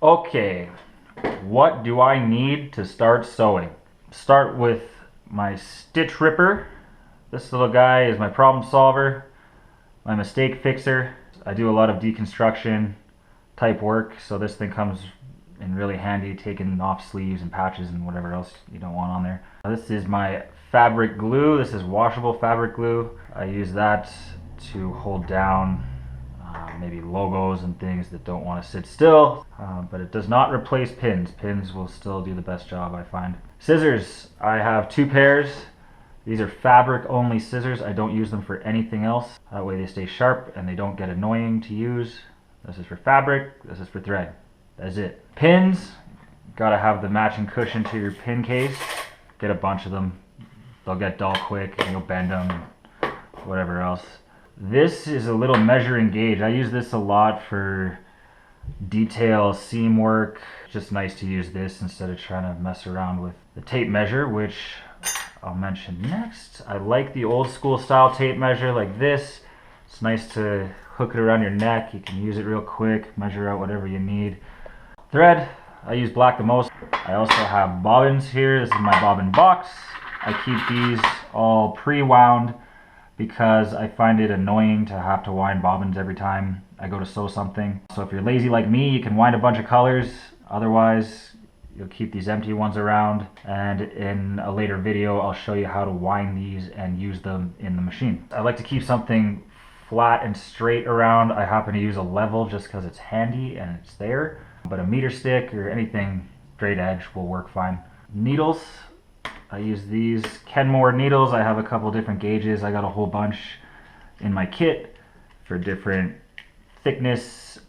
Okay, what do I need to start sewing? Start with my stitch ripper. This little guy is my problem solver, my mistake fixer. I do a lot of deconstruction type work, so this thing comes in really handy, taking off sleeves and patches and whatever else you don't want on there. This is my fabric glue. This is washable fabric glue. I use that to hold down maybe logos and things that don't want to sit still, but it does not replace pins. Pins will still do the best job, I find. Scissors, I have 2 pairs. These are fabric only scissors. I don't use them for anything else. That way they stay sharp and they don't get annoying to use. This is for fabric, this is for thread. That's it. Pins, gotta have the matching cushion to your pin case. Get a bunch of them. They'll get dull quick and you'll bend them, whatever else. This is a little measuring gauge. I use this a lot for detail seam work. Just nice to use this instead of trying to mess around with the tape measure, which I'll mention next. I like the old school style tape measure like this. It's nice to hook it around your neck. You can use it real quick, measure out whatever you need. Thread, I use black the most. I also have bobbins here. This is my bobbin box. I keep these all pre-wound because I find it annoying to have to wind bobbins every time I go to sew something. So if you're lazy like me, you can wind a bunch of colors. Otherwise, you'll keep these empty ones around. And in a later video, I'll show you how to wind these and use them in the machine. I like to keep something flat and straight around. I happen to use a level just because it's handy and it's there. But a meter stick or anything straight edge will work fine. Needles. I use these Kenmore needles. I have a couple different gauges. I got a whole bunch in my kit for different thickness,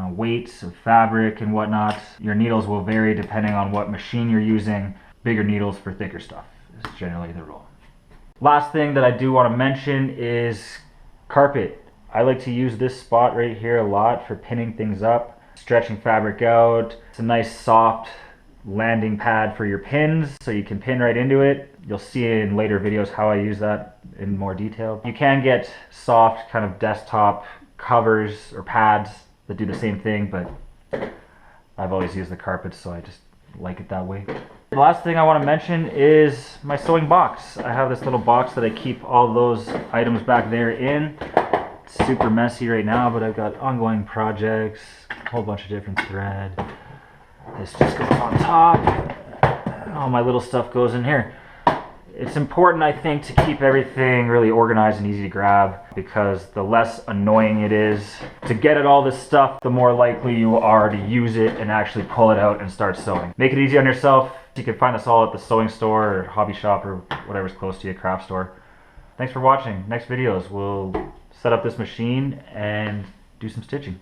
weights of fabric and whatnot. Your needles will vary depending on what machine you're using. Bigger needles for thicker stuff is generally the rule. Last thing that I do want to mention is carpet. I like to use this spot right here a lot for pinning things up, stretching fabric out. It's a nice soft landing pad for your pins so you can pin right into it. You'll see in later videos how I use that in more detail. You can get soft kind of desktop covers or pads that do the same thing, but I've always used the carpet, so I just like it that way. The last thing I want to mention is my sewing box. I have this little box that I keep all those items back there in. It's super messy right now, but I've got ongoing projects, a whole bunch of different thread. This just goes on top. All my little stuff goes in here. It's important, I think, to keep everything really organized and easy to grab, because the less annoying it is to get at all this stuff, the more likely you are to use it and actually pull it out and start sewing. Make it easy on yourself. You can find us all at the sewing store or hobby shop or whatever's close to you, craft store. Thanks for watching. Next videos, we'll set up this machine and do some stitching.